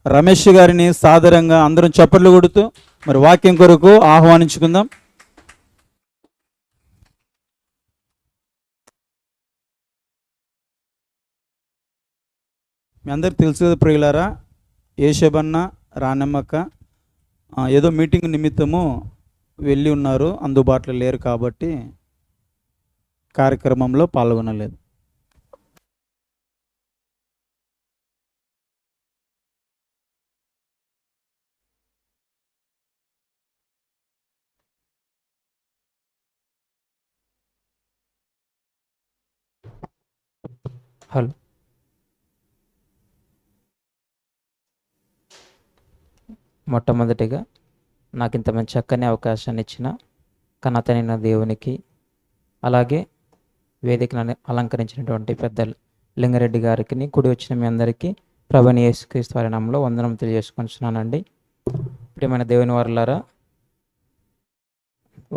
రమేష్ గారిని సాదరంగా అందరం చప్పట్లు కొడుతూ మరి వాక్యం కొరకు ఆహ్వానించుకుందాం. మీ అందరికి తెలుసు కదా ప్రియులారా, యేషబన్న రానమ్మక్క ఏదో మీటింగ్ నిమిత్తము వెళ్ళి ఉన్నారు, అందుబాటులో లేరు కాబట్టి కార్యక్రమంలో పాల్గొనలేదు. హలో, మొట్టమొదటిగా నాకు ఇంత మంచి చక్కని అవకాశాన్ని ఇచ్చిన కన్నతనైన దేవునికి, అలాగే వేదికను అలంకరించినటువంటి పెద్దలు లింగారెడ్డి గారికి, కూడి వచ్చిన మీ అందరికీ ప్రభువైన యేసుక్రీస్తు వారి నామములో వందనం తెలియజేసుకుంటున్నానండి. ప్రియమైన దేవుని వారలారా,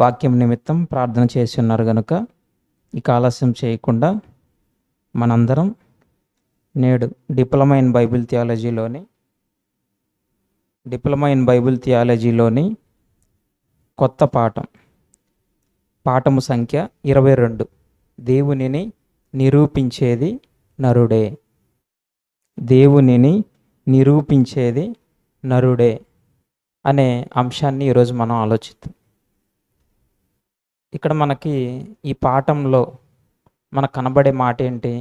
వాక్యం నిమిత్తం ప్రార్థన చేసి ఉన్నారు కనుక ఇక ఆలస్యం చేయకుండా మనందరం నేడు డిప్లొమా ఇన్ బైబిల్ థియాలజీలోని కొత్త పాఠము సంఖ్య 22, దేవునిని నిరూపించేది నరుడే. దేవునిని నిరూపించేది నరుడే అనే అంశాన్ని ఈరోజు మనం ఆలోచిద్దాం. ఇక్కడ మనకి ఈ పాఠంలో మనకు కనబడే మాట ఏంటి?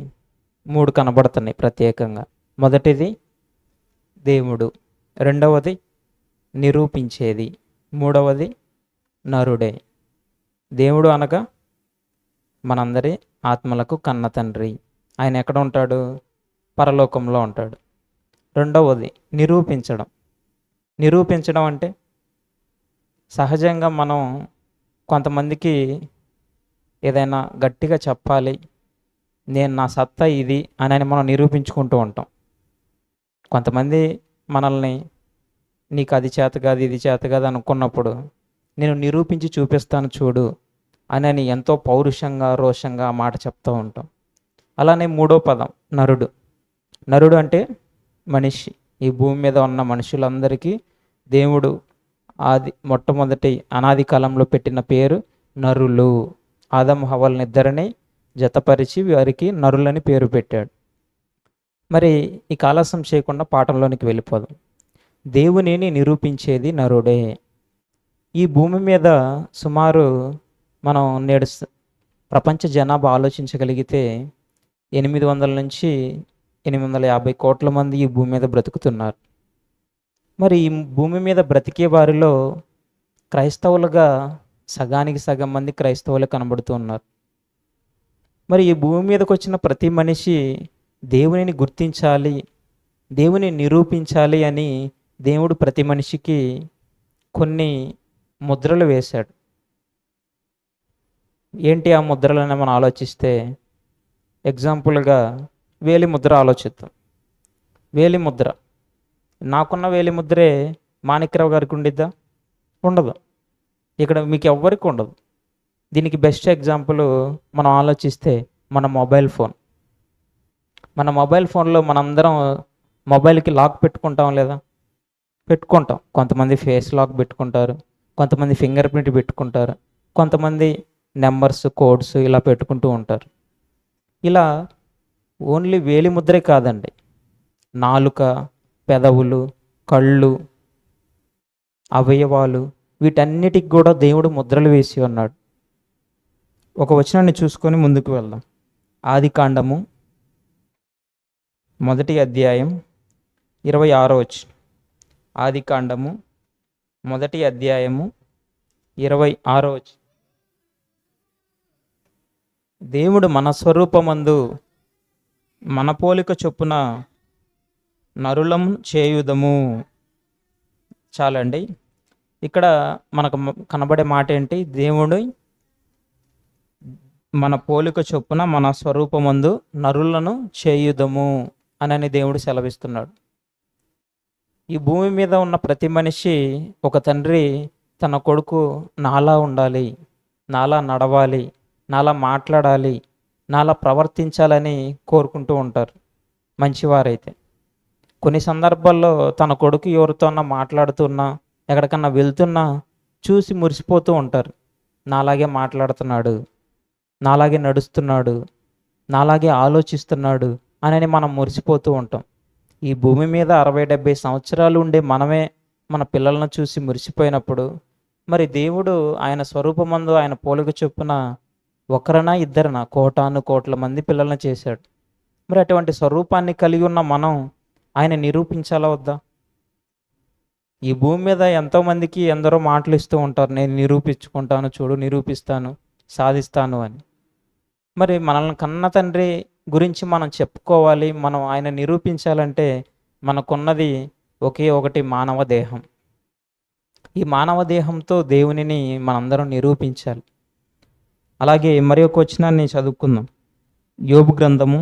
3 కనబడుతున్నాయి ప్రత్యేకంగా. మొదటిది దేవుడు, రెండవది నిరూపించేది, మూడవది నరుడే. దేవుడు అనగా మనందరి ఆత్మలకు కన్న తండ్రి. ఆయన ఎక్కడ ఉంటాడు? పరలోకంలో ఉంటాడు. రెండవది నిరూపించడం అంటే సహజంగా మనం కొంతమందికి ఏదైనా గట్టిగా చెప్పాలి, నేను నా సత్తా ఇది అని మనం నిరూపించుకుంటూ ఉంటాం. కొంతమంది మనల్ని నీకు అది చేత కాదు, ఇది చేత కాదు అనుకున్నప్పుడు నేను నిరూపించి చూపిస్తాను చూడు అని ఎంతో పౌరుషంగా, రోషంగా ఆ మాట చెప్తూ ఉంటాం. అలానే మూడో పదం నరుడు అంటే మనిషి. ఈ భూమి మీద ఉన్న మనుషులందరికీ దేవుడు మొట్టమొదటి అనాది కాలంలో పెట్టిన పేరు నరులు. ఆదము హవ్వలను ఇద్దరిని జతపరిచి వారికి నరులని పేరు పెట్టాడు. మరి ఈ ఆలస్యం చేయకుండా పాఠంలోనికి వెళ్ళిపోదాం. దేవునిని నిరూపించేది నరుడే. ఈ భూమి మీద సుమారు మనం నేడు ప్రపంచ జనాభా ఆలోచించగలిగితే 800 నుంచి 850 కోట్ల మంది ఈ భూమి మీద బ్రతుకుతున్నారు. మరి ఈ భూమి మీద బ్రతికే వారిలో క్రైస్తవులుగా సగానికి సగం మంది క్రైస్తవులు కనబడుతూ ఉన్నారు. మరి ఈ భూమి మీదకి వచ్చిన ప్రతి మనిషి దేవునిని గుర్తించాలి, దేవుని నిరూపించాలి అని దేవుడు ప్రతి మనిషికి కొన్ని ముద్రలు వేశాడు. ఏంటి ఆ ముద్రలని మనం ఆలోచిస్తే, ఎగ్జాంపుల్గా వేలి ముద్ర ఆలోచిద్దాం. వేలి ముద్ర, నాకున్న వేలి ముద్రే మాణిక్యరావు గారికి ఉండిద్దా? ఉండదు. ఇక్కడ మీకు ఎవ్వరికి ఉండదు. దీనికి బెస్ట్ ఎగ్జాంపుల్ మనం ఆలోచిస్తే మన మొబైల్ ఫోన్లో మనందరం మొబైల్కి లాక్ పెట్టుకుంటాం లేదా? పెట్టుకుంటాం. కొంతమంది ఫేస్ లాక్ పెట్టుకుంటారు, కొంతమంది ఫింగర్ ప్రింట్ పెట్టుకుంటారు, కొంతమంది నెంబర్స్, కోడ్స్ ఇలా పెట్టుకుంటూ ఉంటారు. ఇలా ఓన్లీ వేలి ముద్రే కాదండి, నాలుక, పెదవులు, కళ్ళు, అవయవాలు, వీటన్నిటికి కూడా దేవుడు ముద్రలు వేసి ఉన్నాడు. ఒక వచనాన్ని చూసుకొని ముందుకు వెళ్దాం. ఆదికాండము 1వ అధ్యాయం 26వ వచనం. ఆదికాండము 1వ అధ్యాయము 26వ వచనం. దేవుడు మన స్వరూపమందు మన పోలిక చొప్పున నరులము చేయుదము. చాలండి. ఇక్కడ మనకు కనబడే మాట ఏంటి? దేవుడు మన పోలిక చొప్పున మన స్వరూపమందు నరులను చేయుదము అని దేవుడు సెలవిస్తున్నాడు. ఈ భూమి మీద ఉన్న ప్రతి మనిషి, ఒక తండ్రి తన కొడుకు నాలా ఉండాలి, నాలా నడవాలి, నాలా మాట్లాడాలి, నాలా ప్రవర్తించాలని కోరుకుంటూ ఉంటారు మంచివారైతే. కొన్ని సందర్భాల్లో తన కొడుకు ఎవరితోన్నా మాట్లాడుతున్నా, ఎక్కడికన్నా వెళ్తున్నా చూసి మురిసిపోతూ ఉంటారు. నాలాగే మాట్లాడుతున్నాడు, నాలాగే నడుస్తున్నాడు, నాలాగే ఆలోచిస్తున్నాడు అని మనం మురిసిపోతూ ఉంటాం. ఈ భూమి మీద 60-70 సంవత్సరాలు ఉండే మనమే మన పిల్లలను చూసి మురిసిపోయినప్పుడు, మరి దేవుడు ఆయన స్వరూపమందు ఆయన పోలిక చొప్పున ఒకరనా ఇద్దరనా కోటాను కోట్ల మంది పిల్లలను చేశాడు. మరి అటువంటి స్వరూపాన్ని కలిగి ఉన్న మనం ఆయన నిరూపించాలా వద్దా? ఈ భూమి మీద ఎంతోమందికి ఎందరో మాటలు ఇస్తూ ఉంటారు, నేను నిరూపించుకుంటాను, చూడు నిరూపిస్తాను, సాధిస్తాను అని. మరి మనల్ని కన్న తండ్రి గురించి మనం చెప్పుకోవాలి, మనం ఆయన నిరూపించాలంటే మనకున్నది ఒకే ఒకటి, మానవ దేహం. ఈ మానవ దేహంతో దేవునిని మనందరం నిరూపించాలి. అలాగే మరి ఒక వచనాన్ని చదువుకుందాం. యోబు గ్రంథము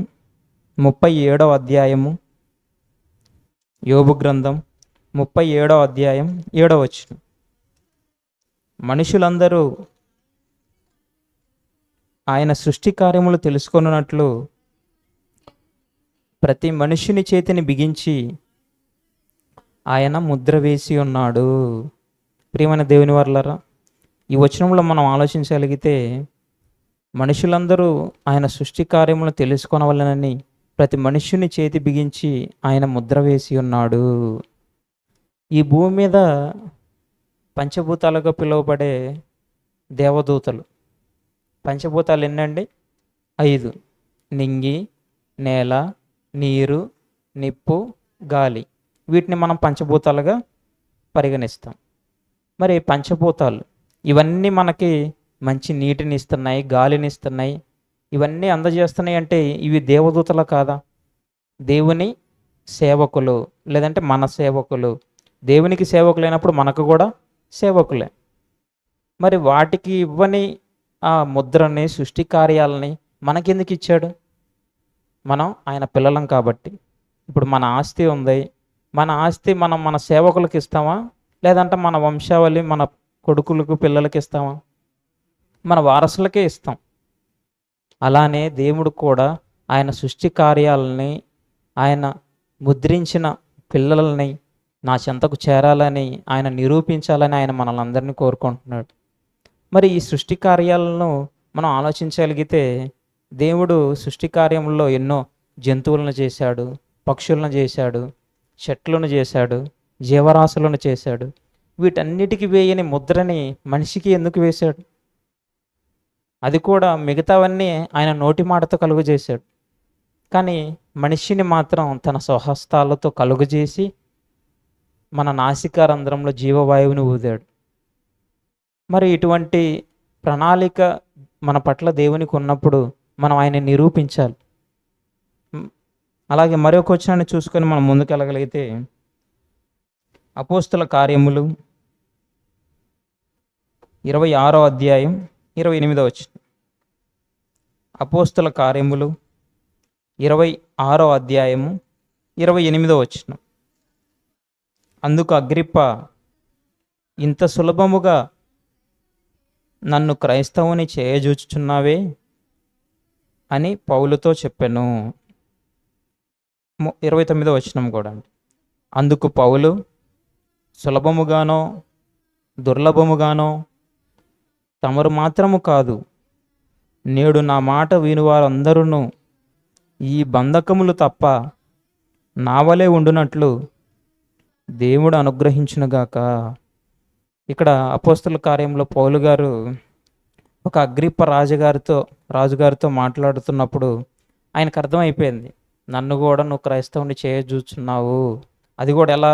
37వ అధ్యాయము, యోబు గ్రంథం 37వ అధ్యాయం 7వ వచనం. మనుషులందరూ ఆయన సృష్టి కార్యములు తెలుసుకొనున్నట్లు ప్రతి మనుషుని చేతిని బిగించి ఆయన ముద్ర వేసి ఉన్నాడు. ప్రియమైన దేవుని వర్లారా, ఈ వచనంలో మనం ఆలోచించగలిగితే మనుషులందరూ ఆయన సృష్టి కార్యములను తెలుసుకొనవలెనని ప్రతి మనుష్యుని చేతి బిగించి ఆయన ముద్ర వేసి ఉన్నాడు. ఈ భూమి మీద పంచభూతాలుగా పిలువబడే దేవదూతలు, పంచభూతాలు ఎన్నండి? 5. నింగి, నేల, నీరు, నిప్పు, గాలి. వీటిని మనం పంచభూతాలుగా పరిగణిస్తాం. మరి పంచభూతాలు ఇవన్నీ మనకి మంచి నీటిని ఇస్తున్నాయి, గాలిని ఇస్తున్నాయి, ఇవన్నీ అందజేస్తున్నాయి అంటే ఇవి దేవదూతలు కాదా? దేవుని సేవకులు, లేదంటే మన సేవకులు. దేవునికి సేవకులైనప్పుడు మనకు కూడా సేవకులే. మరి వాటికి ఇవ్వని ఆ ముద్రని, సృష్టి కార్యాలని మనకెందుకు ఇచ్చాడు? మనం ఆయన పిల్లలం కాబట్టి. ఇప్పుడు మన ఆస్తి ఉంది, మన ఆస్తి మనం మన సేవకులకు ఇస్తామా, లేదంటే మన వంశావళి మన కొడుకులకు పిల్లలకి ఇస్తామా? మన వారసులకే ఇస్తాం. అలానే దేవుడు కూడా ఆయన సృష్టి కార్యాలని, ఆయన ముద్రించిన పిల్లలని నా చెంతకు చేరాలని, ఆయన నిరూపించాలని ఆయన మనల్ని అందరినీ కోరుకుంటున్నాడు. మరి ఈ సృష్టి కార్యాలను మనం ఆలోచించగలిగితే దేవుడు సృష్టి కార్యంలో ఎన్నో జంతువులను చేశాడు, పక్షులను చేశాడు, చెట్లను చేశాడు, జీవరాశులను చేశాడు. వీటన్నిటికీ వేయని ముద్రని మనిషికి ఎందుకు వేశాడు? అది కూడా మిగతావన్నీ ఆయన నోటి మాటతో కలుగు చేశాడు. కానీ మనిషిని మాత్రం తన స్వహస్తాలతో కలుగజేసి మన నాసికారంధ్రంలో జీవవాయువుని ఊదాడు. మరి ఇటువంటి ప్రణాళిక మన పట్ల దేవునికి ఉన్నప్పుడు మనం ఆయన నిరూపించాలి. అలాగే మరొక వచనాన్ని చూసుకొని మనం ముందుకెళ్ళగలిగితే అపోస్తుల కార్యములు 26వ అధ్యాయం 28వ వచనం. అపోస్తుల కార్యములు 26వ అధ్యాయము 28వ వచనం. అందుకు అగ్రిప్ప, ఇంత సులభముగా నన్ను క్రైస్తవుని చేయజూచుచున్నావే అని పౌలుతో చెప్పెను. 29వ వచనం కూడా. అందుకు పౌలు, సులభముగానో దుర్లభముగానో తమరు మాత్రము కాదు, నేడు నా మాట వినువారందరూ ఈ బంధకములు తప్ప నా వలె ఉండునట్లు దేవుడు అనుగ్రహించునుగాక. ఇక్కడ అపోస్తల కార్యంలో పౌలు గారు ఒక అగ్రిప్ప రాజుగారితో మాట్లాడుతున్నప్పుడు ఆయనకు అర్థమైపోయింది, నన్ను కూడా నువ్వు క్రైస్తవుని చేయజూచున్నావు. అది కూడా ఎలా?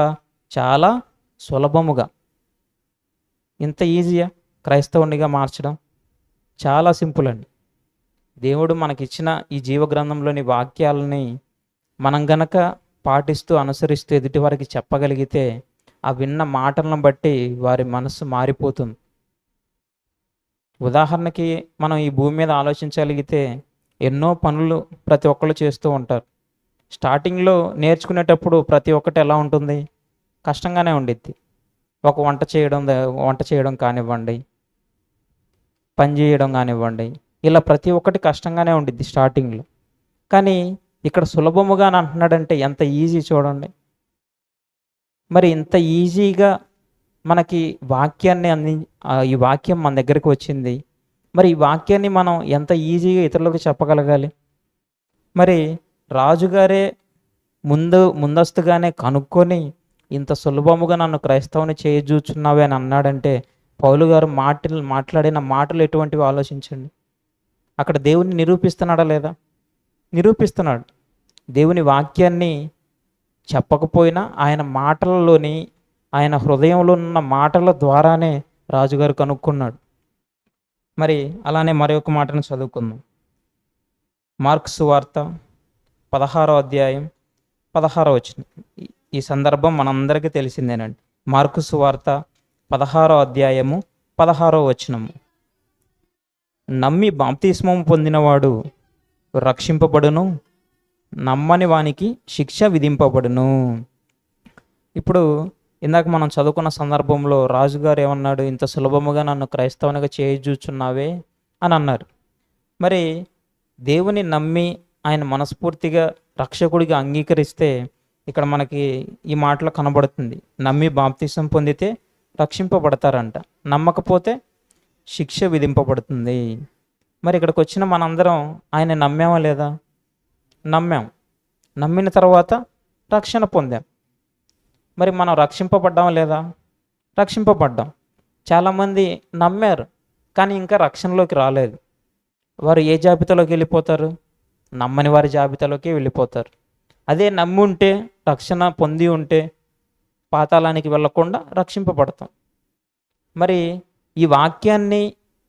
చాలా సులభముగా. ఇంత ఈజీయా క్రైస్తవునిగా మార్చడం? చాలా సింపుల్ అండి. దేవుడు మనకిచ్చిన ఈ జీవగ్రంథంలోని వాక్యాలని మనం గనక పాటిస్తూ అనుసరిస్తూ ఎదుటి వారికి చెప్పగలిగితే ఆ విన్న మాటలను బట్టి వారి మనసు మారిపోతుంది. ఉదాహరణకి మనం ఈ భూమి మీద ఆలోచించగలిగితే ఎన్నో పనులు ప్రతి ఒక్కళ్ళు చేస్తూ ఉంటారు. స్టార్టింగ్లో నేర్చుకునేటప్పుడు ప్రతి ఒక్కటి ఎలా ఉంటుంది? కష్టంగానే ఉండిద్ది. ఒక వంట చేయడం కానివ్వండి, పని చేయడం కానివ్వండి, ఇలా ప్రతి ఒక్కటి కష్టంగానే ఉండిద్ది స్టార్టింగ్లో. కానీ ఇక్కడ సులభముగా అని అంటున్నాడంటే ఎంత ఈజీ చూడండి. మరి ఇంత ఈజీగా మనకి వాక్యాన్ని ఈ వాక్యం మన దగ్గరికి వచ్చింది. మరి ఈ వాక్యాన్ని మనం ఎంత ఈజీగా ఇతరులకు చెప్పగలగాలి? మరి రాజుగారే ముందస్తుగానే కనుక్కొని ఇంత సులభముగా నన్ను క్రైస్తవుని చేయజూచున్నావే అని అన్నాడంటే, పౌలు గారు మాట్లాడిన మాటలు ఎటువంటివి ఆలోచించండి. అక్కడ దేవుని నిరూపిస్తున్నాడా లేదా? నిరూపిస్తున్నాడు. దేవుని వాక్యాన్ని చెప్పకపోయినా ఆయన మాటలలోని, ఆయన హృదయంలో ఉన్న మాటల ద్వారానే రాజుగారు కనుక్కున్నాడు. మరి అలానే మరొక మాటను చదువుకుందాం. మార్కు సువార్త 16వ అధ్యాయం 16వ వచనం. ఈ సందర్భం మనందరికీ తెలిసిందేనండి. మార్కు సువార్త 16వ అధ్యాయము 16వ వచనము. నమ్మి బాప్తిస్మము పొందినవాడు రక్షింపబడును, నమ్మని వానికి శిక్ష విధింపబడును. ఇప్పుడు ఇందాక మనం చదువుకున్న సందర్భంలో రాజుగారు ఏమన్నాడు? ఇంత సులభముగా నన్ను క్రైస్తవునిగా చేయజూచున్నావే అని అన్నారు. మరి దేవుని నమ్మి ఆయన మనస్ఫూర్తిగా రక్షకుడిగా అంగీకరిస్తే ఇక్కడ మనకి ఈ మాటలో కనబడుతుంది. నమ్మి బాప్తిసం పొందితే రక్షింపబడతారంట, నమ్మకపోతే శిక్ష విధింపబడుతుంది. మరి ఇక్కడికి వచ్చిన మనందరం ఆయన నమ్మామా లేదా? నమ్మాం. నమ్మిన తర్వాత రక్షణ పొందాం. మరి మనం రక్షింపబడ్డామా లేదా? రక్షింపబడ్డాం. చాలామంది నమ్మారు కానీ ఇంకా రక్షణలోకి రాలేదు. వారు ఏ జాబితాలోకి వెళ్ళిపోతారు? నమ్మని వారి జాబితాలోకి వెళ్ళిపోతారు. అదే నమ్మి ఉంటే, రక్షణ పొంది ఉంటే పాతాళానికి వెళ్ళకుండా రక్షింపబడతాం. మరి ఈ వాక్యాన్ని,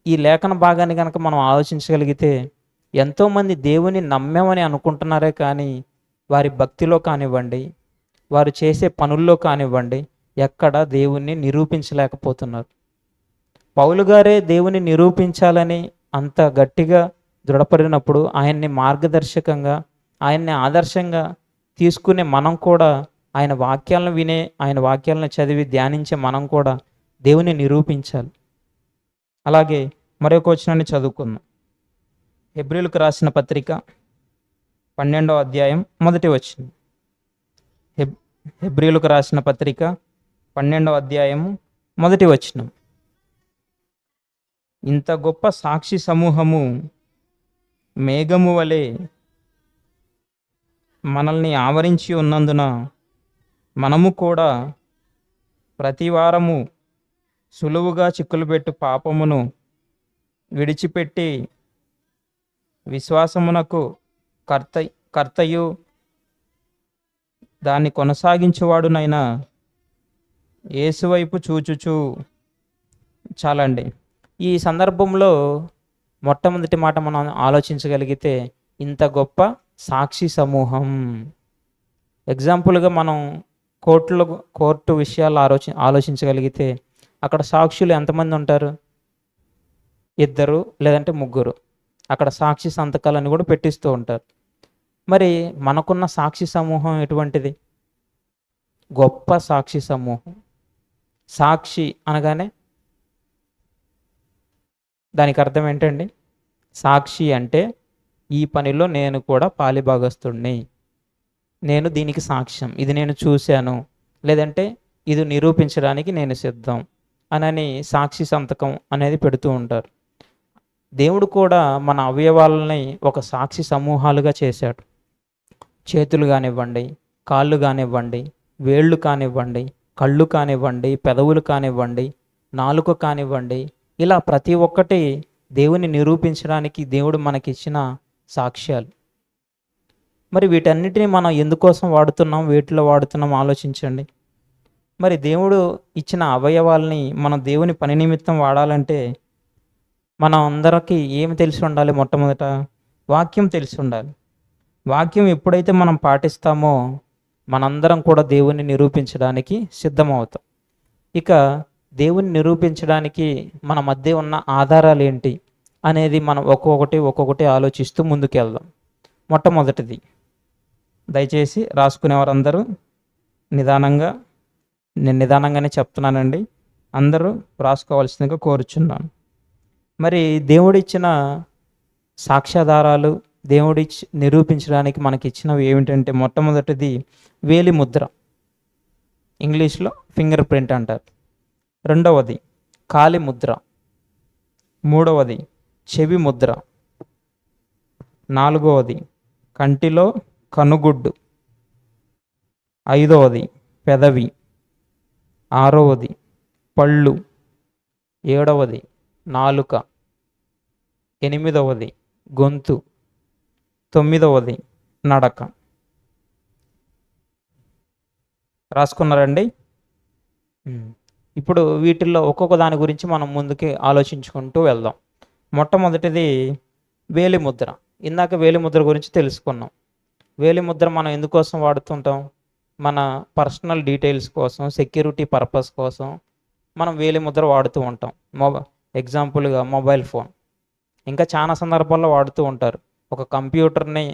ఈ లేఖన భాగాన్ని కనుక మనం ఆలోచించగలిగితే, ఎంతోమంది దేవుని నమ్మామని అనుకుంటున్నారే కానీ వారి భక్తిలో కానివ్వండి, వారు చేసే పనుల్లో కానివ్వండి, ఎక్కడ దేవుణ్ణి నిరూపించలేకపోతున్నారు. పౌలు గారే దేవుని నిరూపించాలని అంత గట్టిగా దృఢపడినప్పుడు ఆయన్ని మార్గదర్శకంగా, ఆయన్ని ఆదర్శంగా తీసుకునే మనం కూడా, ఆయన వాక్యాలను వినే, ఆయన వాక్యాలను చదివి ధ్యానించే మనం కూడా దేవుని నిరూపించాలి. అలాగే మరొక వచనాన్ని చదువుకుందాం. హెబ్రీయులకు రాసిన పత్రిక 12వ అధ్యాయం 1వ వచనం. హెబ్రీయులకు రాసిన పత్రిక 12వ అధ్యాయము 1వ వచనం. ఇంత గొప్ప సాక్షి సమూహము మేఘము వలె మనల్ని ఆవరించి ఉన్నందున మనము కూడా ప్రతివారము సులువుగా చిక్కులుపెట్టు పాపమును విడిచిపెట్టి విశ్వాసమునకు కర్తయు దాన్ని కొనసాగించువాడునైనా యేసువైపు చూచుచు. చాలండి. ఈ సందర్భంలో మొట్టమొదటి మాట మనం ఆలోచించగలిగితే, ఇంత గొప్ప సాక్షి సమూహం. ఎగ్జాంపుల్గా మనం కోర్టు విషయాలు ఆలోచించగలిగితే అక్కడ సాక్షులు ఎంతమంది ఉంటారు? 2 లేదంటే 3. అక్కడ సాక్షి సంతకాలని కూడా పెట్టిస్తూ ఉంటారు. మరి మనకున్న సాక్షి సమూహం ఎటువంటిది? గొప్ప సాక్షి సమూహం. సాక్షి అనగానే దానికి అర్థం ఏంటండి? సాక్షి అంటే ఈ పనిలో నేను కూడా పాలిభాగస్తుడిని, నేను దీనికి సాక్ష్యం, ఇది నేను చూశాను, లేదంటే ఇది నిరూపించడానికి నేను సిద్ధం అని సాక్షి సంతకం అనేది పెడుతూ ఉంటారు. దేవుడు కూడా మన అవయవాలని ఒక సాక్షి సమూహాలుగా చేశాడు. చేతులు కానివ్వండి, కాళ్ళు కానివ్వండి, వేళ్ళు కానివ్వండి, కళ్ళు కానివ్వండి, పెదవులు కానివ్వండి, నాలుక కానివ్వండి, ఇలా ప్రతి ఒక్కటి దేవుని నిరూపించడానికి దేవుడు మనకిచ్చిన సాక్ష్యాలు. మరి వీటన్నిటిని మనం ఎందుకోసం వాడుతున్నాం, వేటిలో వాడుతున్నాం ఆలోచించండి. మరి దేవుడు ఇచ్చిన అవయవాల్ని మనం దేవుని పని నిమిత్తం వాడాలంటే మనం అందరికీ ఏమి తెలిసి ఉండాలి? మొట్టమొదట వాక్యం తెలిసి ఉండాలి. వాక్యం ఎప్పుడైతే మనం పాటిస్తామో మనందరం కూడా దేవుని నిరూపించడానికి సిద్ధమవుతాం. ఇక దేవుని నిరూపించడానికి మన మధ్య ఉన్న ఆధారాలు ఏంటి అనేది మనం ఒక్కొక్కటి ఆలోచిస్తూ ముందుకెళ్దాం. మొట్టమొదటిది, దయచేసి రాసుకునేవారందరూ నేను నిదానంగానే చెప్తున్నానండి, అందరూ రాసుకోవాల్సిందిగా కోరుచున్నాను. మరి దేవుడిచ్చిన సాక్ష్యాధారాలు, నిరూపించడానికి మనకి ఇచ్చినవి ఏమిటంటే, మొట్టమొదటిది వేలి ముద్ర. ఇంగ్లీష్లో ఫింగర్ ప్రింట్ అంటారు. రెండవది కాలి ముద్ర. మూడవది చెవి ముద్ర. నాలుగవది కంటిలో కనుగుడ్డు. ఐదవది పెదవి. ఆరవది పళ్ళు. ఏడవది నాలుక. ఎనిమిదవది గొంతు. తొమ్మిదవది నడక. రాసుకున్నారండి? ఇప్పుడు వీటిల్లో ఒక్కొక్క దాని గురించి మనం ముందుకి ఆలోచించుకుంటూ వెళ్దాం. మొట్టమొదటిది వేలిముద్ర. ఇందాక వేలిముద్ర గురించి తెలుసుకున్నాం. వేలిముద్ర మనం ఎందుకోసం వాడుతుంటాం? మన పర్సనల్ డీటెయిల్స్ కోసం, సెక్యూరిటీ పర్పస్ కోసం మనం వేలిముద్ర వాడుతూ ఉంటాం. ఎగ్జాంపుల్గా మొబైల్ ఫోన్. ఇంకా చాలా సందర్భాల్లో వాడుతూ ఉంటారు. ఒక కంప్యూటర్ని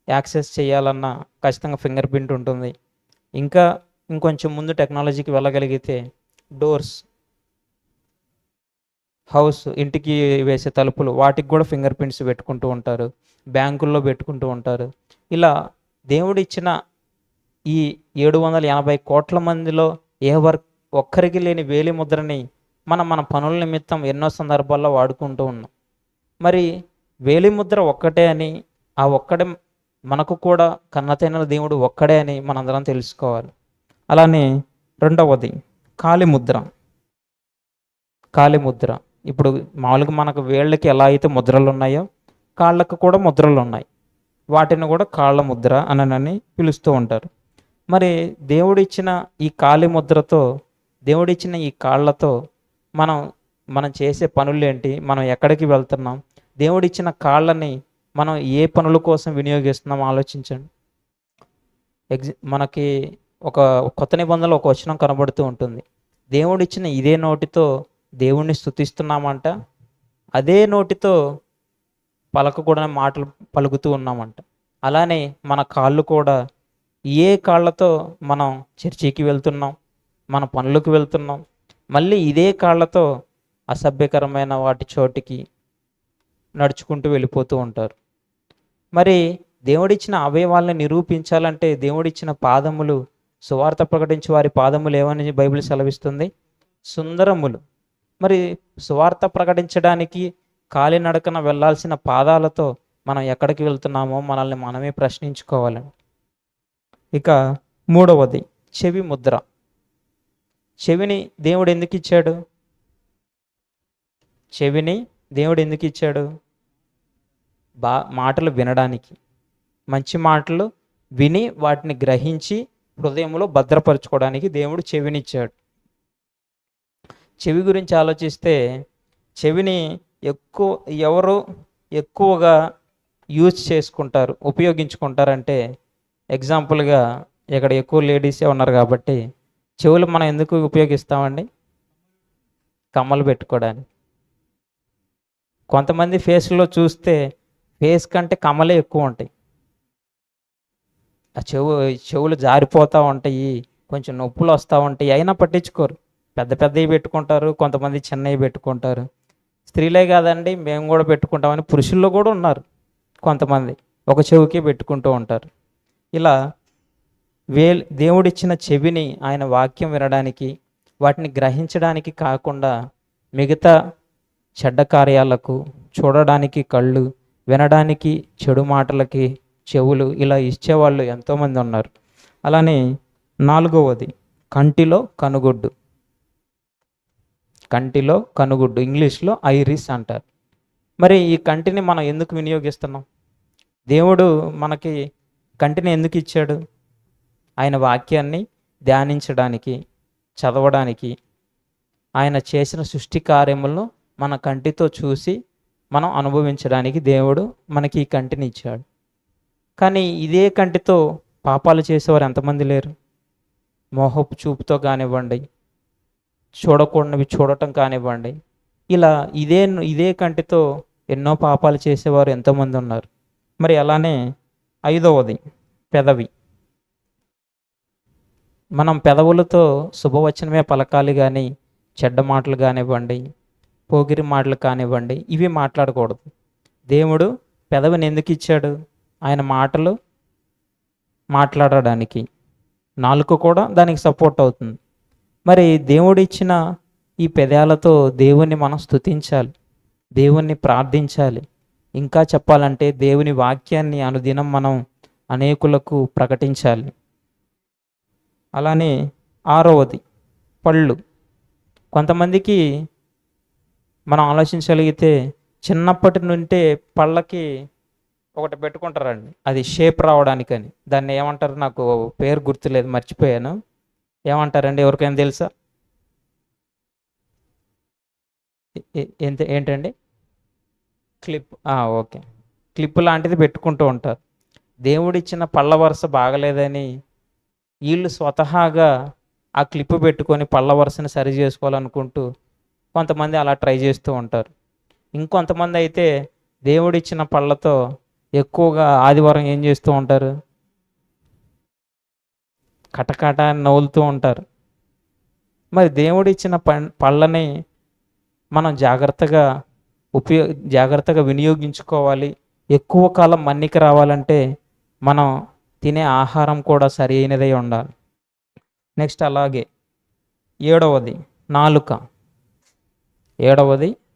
యాక్సెస్ చేయాలన్నా ఖచ్చితంగా ఫింగర్ ప్రింట్ ఉంటుంది. ఇంకా ఇంకొంచెం ముందు టెక్నాలజీకి వెళ్ళగలిగితే డోర్స్, హౌస్, ఇంటికి వేసే తలుపులు, వాటికి కూడా ఫింగర్ ప్రింట్స్ పెట్టుకుంటూ ఉంటారు. బ్యాంకుల్లో పెట్టుకుంటూ ఉంటారు. ఇలా దేవుడిచ్చిన ఈ 780 కోట్ల మందిలో ఒక్కరికి లేని వేలి ముద్రని మన పనుల నిమిత్తం ఎన్నో సందర్భాల్లో వాడుకుంటూ ఉన్నాం. మరి వేలిముద్ర ఒక్కటే అని, ఆ ఒక్కడే మనకు కూడా కన్నతైన దేవుడు ఒక్కడే అని మనందరం తెలుసుకోవాలి. అలానే రెండవది కాలిముద్ర. కాలిముద్ర ఇప్పుడు మామూలుగా మనకు వేళ్ళకి ఎలా అయితే ముద్రలు ఉన్నాయో కాళ్ళకు కూడా ముద్రలు ఉన్నాయి. వాటిని కూడా కాళ్ళ ముద్ర అని పిలుస్తూ ఉంటారు. మరి దేవుడిచ్చిన ఈ కాలిముద్రతో, దేవుడిచ్చిన ఈ కాళ్ళతో మనం చేసే పనులు ఏంటి, మనం ఎక్కడికి వెళ్తున్నాం, దేవుడిచ్చిన కాళ్ళని మనం ఏ పనుల కోసం వినియోగిస్తున్నాం ఆలోచించండి. మనకి ఒక కొత్త నిబంధనలో ఒక వచనం కనబడుతూ ఉంటుంది. దేవుడిచ్చిన ఇదే నోటితో దేవుణ్ణి స్తుతిస్తున్నామంట, అదే నోటితో పలకకూడని మాటలు పలుకుతూ ఉన్నామంట. అలానే మన కాళ్ళు కూడా, ఏ కాళ్ళతో మనం చర్చికి వెళ్తున్నాం, మన పనులకు వెళ్తున్నాం, మళ్ళీ ఇదే కాళ్ళతో అసభ్యకరమైన వాటి చోటికి నడుచుకుంటూ వెళ్ళిపోతూ ఉంటారు. మరి దేవుడిచ్చిన అవయవాల్ని నిరూపించాలంటే దేవుడిచ్చిన పాదములు, సువార్త ప్రకటించే వారి పాదములు ఏమని బైబిల్ సెలవిస్తుంది? సుందరములు. మరి సువార్త ప్రకటించడానికి కాలినడకన వెళ్ళాల్సిన పాదాలతో మనం ఎక్కడికి వెళ్తున్నామో మనల్ని మనమే ప్రశ్నించుకోవాలండి. ఇక మూడవది చెవి ముద్ర. చెవిని దేవుడు ఎందుకు ఇచ్చాడు? చెవిని దేవుడు ఎందుకు ఇచ్చాడు? మాటలు వినడానికి, మంచి మాటలు విని వాటిని గ్రహించి హృదయంలో భద్రపరచుకోవడానికి దేవుడు చెవినిచ్చాడు. చెవి గురించి ఆలోచిస్తే, చెవిని ఎవరు ఎక్కువగా యూజ్ చేసుకుంటారు, ఉపయోగించుకుంటారంటే, ఎగ్జాంపుల్గా ఇక్కడ ఎక్కువ లేడీసే ఉన్నారు కాబట్టి చెవులు మనం ఎందుకు ఉపయోగిస్తామండి? కమ్మలు పెట్టుకోవడానికి. కొంతమంది ఫేస్లో చూస్తే ఫేస్ కంటే కమ్మలే ఎక్కువ ఉంటాయి. ఆ చెవులు జారిపోతూ ఉంటాయి, కొంచెం నొప్పులు వస్తూ ఉంటాయి, అయినా పట్టించుకోరు. పెద్ద పెద్దవి పెట్టుకుంటారు, కొంతమంది చిన్నవి పెట్టుకుంటారు. స్త్రీలే కాదండి, మేము కూడా పెట్టుకుంటామని పురుషుల్లో కూడా ఉన్నారు కొంతమంది, ఒక చెవికి పెట్టుకుంటూ ఉంటారు. ఇలా దేవుడిచ్చిన చెవిని ఆయన వాక్యం వినడానికి, వాటిని గ్రహించడానికి కాకుండా మిగతా చెడ్డ కార్యాలకు, చూడడానికి కళ్ళు, వినడానికి చెడు మాటలకి చెవులు, ఇలా ఇచ్చేవాళ్ళు ఎంతోమంది ఉన్నారు. అలానే నాలుగవది కంటిలో కనుగుడ్డు. కంటిలో కనుగుడ్డు, ఇంగ్లీష్లో ఐరిస్ అంటారు. మరి ఈ కంటిని మనం ఎందుకు వినియోగిస్తున్నాం? దేవుడు మనకి కంటిని ఎందుకు ఇచ్చాడు? ఆయన వాక్యాన్ని ధ్యానించడానికి, చదవడానికి, ఆయన చేసిన సృష్టి కార్యములను మన కంటితో చూసి మనం అనుభవించడానికి దేవుడు మనకి ఈ కంటిని ఇచ్చాడు. కానీ ఇదే కంటితో పాపాలు చేసేవారు ఎంతమంది లేరు? మోహపు చూపుతో కానివ్వండి, చూడకూడనివి చూడటం కానివ్వండి, ఇలా ఇదే కంటితో ఎన్నో పాపాలు చేసేవారు ఎంతోమంది ఉన్నారు. మరి అలానే ఐదవది పెదవి. మనం పెదవులతో శుభవచనమే పలకాలి కానీ చెడ్డ మాటలు కానివ్వండి, పోగిరి మాటలు కానివ్వండి, ఇవి మాట్లాడకూడదు. దేవుడు పెదవిని ఎందుకు ఇచ్చాడు? ఆయన మాటలు మాట్లాడడానికి, నాలుక కూడా దానికి సపోర్ట్ అవుతుంది. మరి దేవుడిచ్చిన ఈ పెదాలతో దేవుణ్ణి మనం స్తుతించాలి, దేవుణ్ణి ప్రార్థించాలి. ఇంకా చెప్పాలంటే దేవుని వాక్యాన్ని అనుదినం మనం అనేకులకు ప్రకటించాలి. అలానే ఆరవది పళ్ళు. కొంతమందికి మనం ఆలోచించగలిగితే చిన్నప్పటి నుండే పళ్ళకి ఒకటి పెట్టుకుంటారండి, అది షేప్ రావడానికని. దాన్ని ఏమంటారు, నాకు పేరు గుర్తులేదు, మర్చిపోయాను. ఏమంటారండి, ఎవరికైనా తెలుసా? ఏంటండి? క్లిప్. ఓకే, క్లిప్ లాంటిది పెట్టుకుంటూ ఉంటారు. దేవుడిచ్చిన పళ్ళ వరుస బాగలేదని వీళ్ళు స్వతహాగా ఆ క్లిప్ పెట్టుకొని పళ్ళ వరుసని సరి చేసుకోవాలనుకుంటూ కొంతమంది అలా ట్రై చేస్తూ ఉంటారు. ఇంకొంతమంది అయితే దేవుడిచ్చిన పళ్ళతో ఎక్కువగా ఆదివారం ఏం చేస్తూ ఉంటారు, కటకట అని నవ్వులుతూ ఉంటారు. మరి దేవుడిచ్చిన పళ్ళని మనం జాగ్రత్తగా వినియోగించుకోవాలి. ఎక్కువ కాలం మన్నిక రావాలంటే మనం తినే ఆహారం కూడా సరి అయినదై ఉండాలి. నెక్స్ట్ అలాగే ఏడవది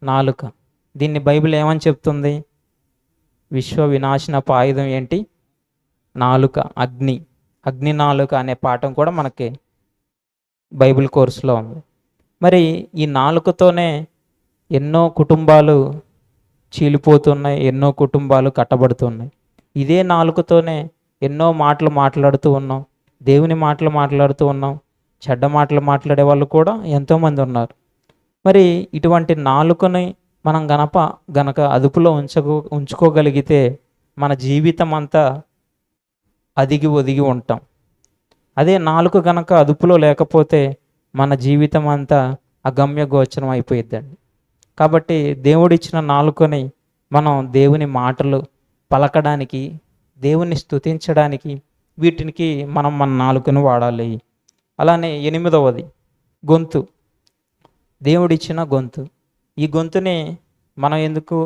నాలుక. దీన్ని బైబిల్ ఏమని చెప్తుంది? విశ్వ వినాశనపు ఆయుధం ఏంటి? నాలుక. అగ్ని నాలుక అనే పాఠం కూడా మనకి బైబిల్ కోర్సులో ఉంది. మరి ఈ నాలుకతోనే ఎన్నో కుటుంబాలు చీలిపోతున్నాయి, ఎన్నో కుటుంబాలు కట్టబడుతున్నాయి. ఇదే నాలుకతోనే ఎన్నో మాటలు మాట్లాడుతూ ఉన్నాం, దేవుని మాటలు మాట్లాడుతూ ఉన్నాం, చెడ్డ మాటలు మాట్లాడే వాళ్ళు కూడా ఎంతోమంది ఉన్నారు. మరి ఇటువంటి నాలుకని మనం గనక అదుపులో ఉంచుకోగలిగితే మన జీవితం అంతా ఒదిగి ఉంటాం. అదే నాలుక గనక అదుపులో లేకపోతే మన జీవితం అంతా అగమ్య గోచరం అయిపోయిద్దండి. కాబట్టి దేవుడిచ్చిన నాలుకని మనం దేవుని మాటలు పలకడానికి, దేవుని స్తుతించడానికి, వీటికి మనం మన నాలుకను వాడాలి. అలానే ఎనిమిదవది గొంతు. దేవుడిచ్చిన గొంతు. ఈ గొంతుని మనం ఎందుకు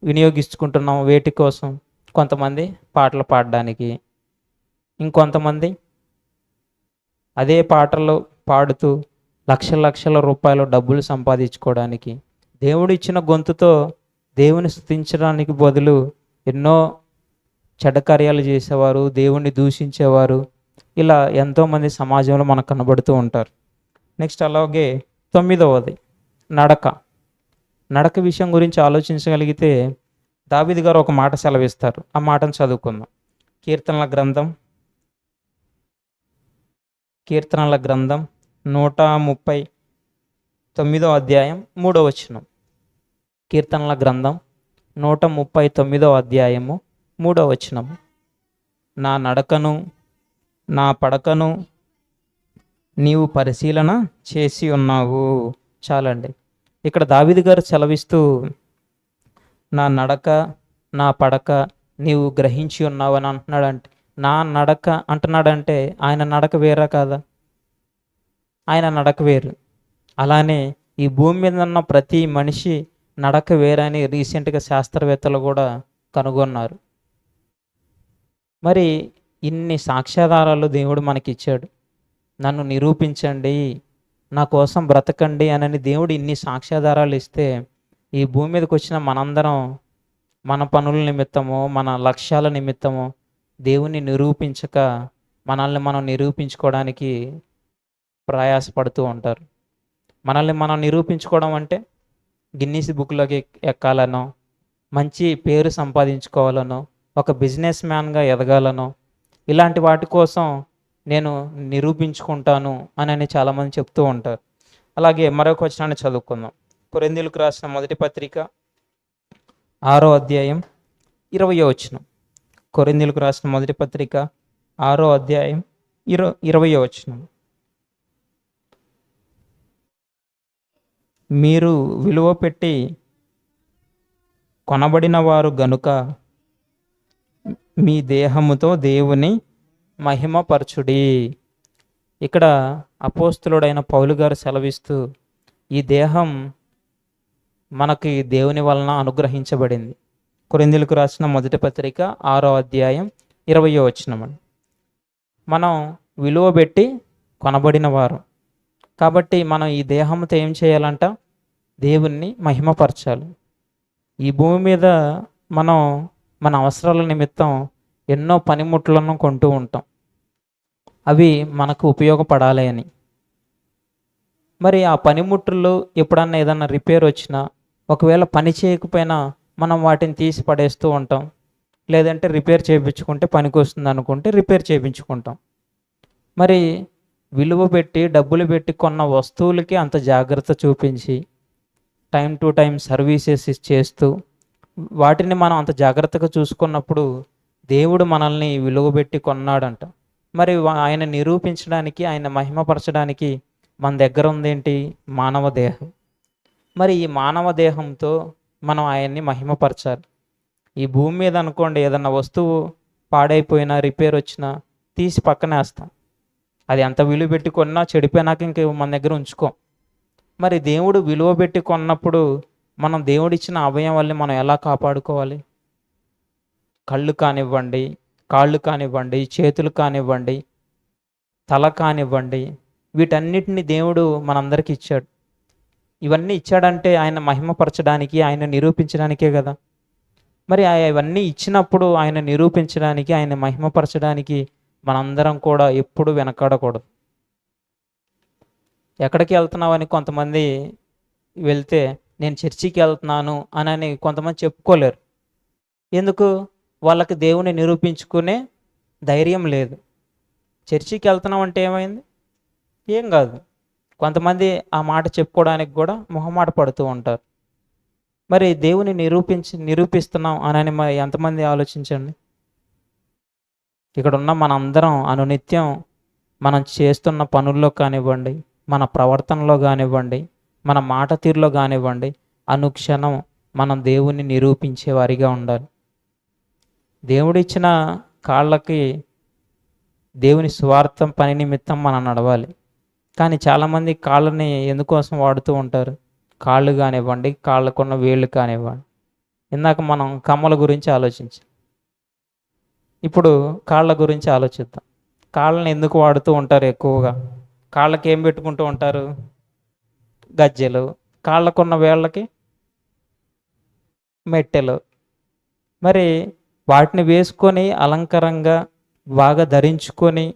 వినియోగించుకుంటున్నాం? వేటి కోసం? కొంతమంది పాటలు పాడడానికి, ఇంకొంతమంది అదే పాటలు పాడుతూ లక్షల రూపాయలు డబ్బులు సంపాదించుకోవడానికి. దేవుడు ఇచ్చిన గొంతుతో దేవుని స్తుతించడానికి బదులు ఎన్నో చెడ్డ కార్యాలు చేసేవారు, దేవుణ్ణి దూషించేవారు, ఇలా ఎంతోమంది సమాజంలో మనకు కనబడుతూ ఉంటారు. నెక్స్ట్ అలాగే 9వది నడక విషయం గురించి ఆలోచించగలిగితే దావీదు గారు ఒక మాట సెలవిస్తారు. ఆ మాటను చదువుకుందాం. కీర్తనల గ్రంథం 139 అధ్యాయం 3వ వచనం. కీర్తనల గ్రంథం 139 అధ్యాయము 3వ వచనం. నా నడకను నా పడకను నీవు పరిశీలన చేసి ఉన్నావు. చాలండి. ఇక్కడ దావీదు గారు సెలవిస్తూ నా నడక నా పడక నీవు గ్రహించి ఉన్నావు అని అంటున్నాడంటే, నా నడక అంటున్నాడంటే ఆయన నడక వేరా కాదా? ఆయన నడక వేరు. అలానే ఈ భూమి మీద ఉన్న ప్రతి మనిషి నడక వేరని రీసెంట్గా శాస్త్రవేత్తలు కూడా కనుగొన్నారు. మరి ఇన్ని సాక్ష్యాధారాలు దేవుడు మనకిచ్చాడు. నన్ను నిరూపించండి, నా కోసం బ్రతకండి అని దేవుడు ఇన్ని సాక్ష్యాధారాలు ఇస్తే, ఈ భూమి మీదకి వచ్చిన మనందరం మన పనుల నిమిత్తమో మన లక్ష్యాల నిమిత్తమో దేవుణ్ణి నిరూపించక మనల్ని మనం నిరూపించుకోవడానికి ప్రయాసపడుతూ ఉంటారు. మనల్ని మనం నిరూపించుకోవడం అంటే గిన్నీస్ బుక్లోకి ఎక్కాలనో, మంచి పేరు సంపాదించుకోవాలనో, ఒక బిజినెస్ మ్యాన్గా ఎదగాలనో, ఇలాంటి వాటి కోసం నేను నిరూపించుకుంటాను అని చాలామంది చెప్తూ ఉంటారు. అలాగే మరొక వచనాన్ని చదువుకుందాం. కొరింథీయులకు రాసిన మొదటి పత్రిక 6వ అధ్యాయం 20వ వచనం. కొరింథీయులకు రాసిన మొదటి పత్రిక 6వ అధ్యాయం 20వ వచనం. మీరు విలువ పెట్టి కొనబడిన వారు గనుక మీ దేహముతో దేవుని మహిమపరచుడి. ఇక్కడ అపోస్తులుడైన పౌలు గారు సెలవిస్తూ, ఈ దేహం మనకి దేవుని వలన అనుగ్రహించబడింది. కొరింథీయులకు రాసిన మొదటి పత్రిక 6వ అధ్యాయం 20వ వచనం. మనం విలువ పెట్టి కొనబడిన వారు. కాబట్టి మనం ఈ దేహంతో ఏం చేయాలంట? దేవుణ్ణి మహిమపరచాలి. ఈ భూమి మీద మనం మన అవసరాల నిమిత్తం ఎన్నో పనిముట్లను కొంటూ ఉంటాం, అవి మనకు ఉపయోగపడాలి అని. మరి ఆ పనిముట్లు ఎప్పుడన్నా ఏదన్నా రిపేర్ వచ్చినా, ఒకవేళ పని చేయకపోయినా మనం వాటిని తీసి పడేస్తూ ఉంటాం. లేదంటే రిపేర్ చేయించుకుంటే పనికి వస్తుంది అనుకుంటే రిపేర్ చేయించుకుంటాం. మరి విలువ పెట్టి డబ్బులు పెట్టి కొన్న వస్తువులకి అంత జాగ్రత్త చూపించి టైం టు టైం సర్వీసెస్ చేస్తూ వాటిని మనం అంత జాగ్రత్తగా చూసుకున్నప్పుడు దేవుడు మనల్ని విలువ పెట్టి కొన్నాడంట. మరి ఆయన నిరూపించడానికి, ఆయన మహిమపరచడానికి మన దగ్గర ఉందేంటి? మానవ దేహం. మరి ఈ మానవ దేహంతో మనం ఆయన్ని మహిమపరచాలి. ఈ భూమి మీద అనుకోండి, ఏదన్నా వస్తువు పాడైపోయినా రిపేర్ వచ్చినా తీసి పక్కనే వేస్తాం. అది ఎంత విలువ పెట్టి కొన్నా చెడిపోయినాక ఇంక మన దగ్గర ఉంచుకోం. మరి దేవుడు విలువ పెట్టి కొన్నప్పుడు మనం దేవుడిచ్చిన అవయవాల్ని మనం ఎలా కాపాడుకోవాలి? కళ్ళు కానివ్వండి, కాళ్ళు కానివ్వండి, చేతులు కానివ్వండి, తల కానివ్వండి, వీటన్నిటిని దేవుడు మనందరికీ ఇచ్చాడు. ఇవన్నీ ఇచ్చాడంటే ఆయన మహిమపరచడానికి, ఆయన నిరూపించడానికే కదా. మరి ఇవన్నీ ఇచ్చినప్పుడు ఆయన నిరూపించడానికి, ఆయన మహిమపరచడానికి మనందరం కూడా ఎప్పుడు వెనకాడకూడదు. ఎక్కడికి వెళ్తున్నావని కొంతమంది వెళ్తే నేను చర్చికి వెళ్తున్నాను అని కొంతమంది చెప్పుకోలేరు. ఎందుకు? వాళ్ళకి దేవుని నిరూపించుకునే ధైర్యం లేదు. చర్చికి వెళ్తున్నాం అంటే ఏమైంది? ఏం కాదు. కొంతమంది ఆ మాట చెప్పుకోవడానికి కూడా మొహమాట పడుతూ ఉంటారు. మరి దేవుని నిరూపిస్తున్నాం అని మరి ఎంతమంది ఆలోచించండి. ఇక్కడ ఉన్న మనందరం అనునిత్యం మనం చేస్తున్న పనుల్లో కానివ్వండి, మన ప్రవర్తనలో కానివ్వండి, మన మాట తీరులో కానివ్వండి, అనుక్షణం మనం దేవుని నిరూపించే వారిగా ఉండాలి. దేవుడిచ్చిన కాళ్ళకి దేవుని స్వార్థం పని నిమిత్తం మనం నడవాలి. కానీ చాలామంది కాళ్ళని ఎందుకోసం వాడుతూ ఉంటారు? కాళ్ళు కానివ్వండి, కాళ్ళకున్న వేళ్ళు కానివ్వండి. ఇందాక మనం కమ్మల గురించి ఆలోచించాం, ఇప్పుడు కాళ్ళ గురించి ఆలోచిద్దాం. కాళ్ళని ఎందుకు వాడుతూ ఉంటారు? ఎక్కువగా కాళ్ళకి ఏం పెట్టుకుంటూ ఉంటారు? గజ్జెలు. కాళ్ళకున్న వేళ్ళకి మెట్టెలు. మరి వాటిని వేసుకొని అలంకారంగా బాగా ధరించుకొని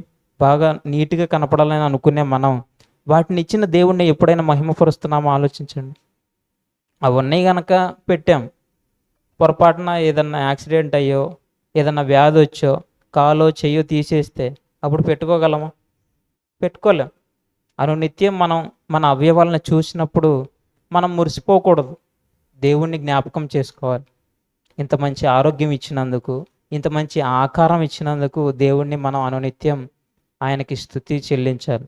బాగా నీట్గా కనపడాలని అనుకునే మనం వాటిని ఇచ్చిన దేవుణ్ణి ఎప్పుడైనా మహిమపరుస్తున్నామో ఆలోచించండి. అవన్నీ కనుక పెట్టాం, పొరపాటున ఏదన్నా యాక్సిడెంట్ అయ్యో, ఏదన్నా వ్యాధి వచ్చో, కాలో చెయ్యో తీసేస్తే అప్పుడు పెట్టుకోగలమా? పెట్టుకోలేం. అనునిత్యం మనం మన అవయవాలను చూసినప్పుడు మనం మురిసిపోకూడదు, దేవుణ్ణి జ్ఞాపకం చేసుకోవాలి. ఇంత మంచి ఆరోగ్యం ఇచ్చినందుకు, ఇంత మంచి ఆకారం ఇచ్చినందుకు దేవుణ్ణి మనం అనునిత్యం ఆయనకి స్తుతి చెల్లించాలి.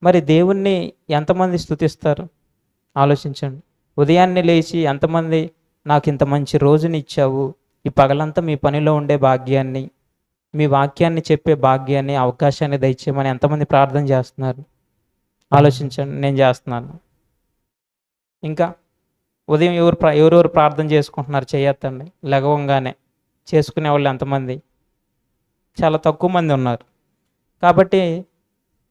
మరి దేవుణ్ణి ఎంతమంది స్తుతిస్తారు ఆలోచించండి. ఉదయాన్నే లేచి ఎంతమంది నాకు ఇంత మంచి రోజుని ఇచ్చావు, ఈ పగలంతా మీ పనిలో ఉండే భాగ్యాన్ని, మీ వాక్యాన్ని చెప్పే భాగ్యాన్ని, అవకాశాన్ని దయచేయమని ఎంతమంది ప్రార్థన చేస్తున్నారు ఆలోచించండి. నేను చేస్తున్నాను. ఇంకా ఉదయం ఎవరెవరు ప్రార్థన చేసుకుంటున్నారు చేయొద్దండి. లెగవంగానే చేసుకునే వాళ్ళు ఎంతమంది? చాలా తక్కువ మంది ఉన్నారు. కాబట్టి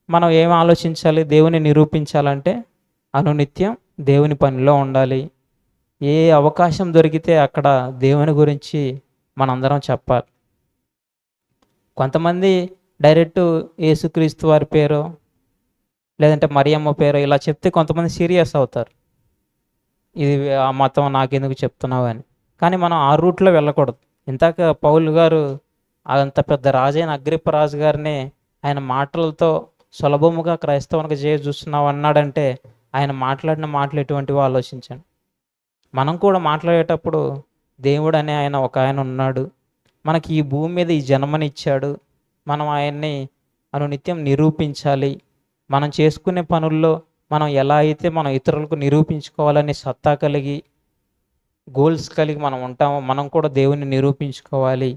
మనం ఏం ఆలోచించాలి? దేవుని నిరూపించాలంటే అనునిత్యం దేవుని పనిలో ఉండాలి. ఏ అవకాశం దొరికితే అక్కడ దేవుని గురించి మనందరం చెప్పాలి. కొంతమంది డైరెక్ట్ యేసుక్రీస్తు వారి పేరు లేదంటే మరియమ్మ పేరు ఇలా చెప్తే కొంతమంది సీరియస్ అవుతారు. ఇది ఆ మతం నాకెందుకు చెప్తున్నావు అని. కానీ మనం ఆ రూట్లో వెళ్ళకూడదు. ఇందాక పౌలు గారు అంత పెద్ద రాజైన అగ్రిప్ప రాజు గారిని ఆయన మాటలతో సులభముగా క్రైస్తవునికి చూస్తున్నావు అన్నాడంటే ఆయన మాట్లాడిన మాటలు ఎటువంటివో ఆలోచించండి. మనం కూడా మాట్లాడేటప్పుడు దేవుడు అనే ఆయన ఒక ఆయన ఉన్నాడు, మనకి ఈ భూమి మీద ఈ జన్మనిచ్చాడు, మనం ఆయన్ని అనునిత్యం నిరూపించాలి. మనం చేసుకునే పనుల్లో మనం ఎలా అయితే మనం ఇతరులకు నిరూపించుకోవాలని సత్తా కలిగి గోల్స్ కలిగి మనం ఉంటామో మనం కూడా దేవుని నిరూపించుకోవాలి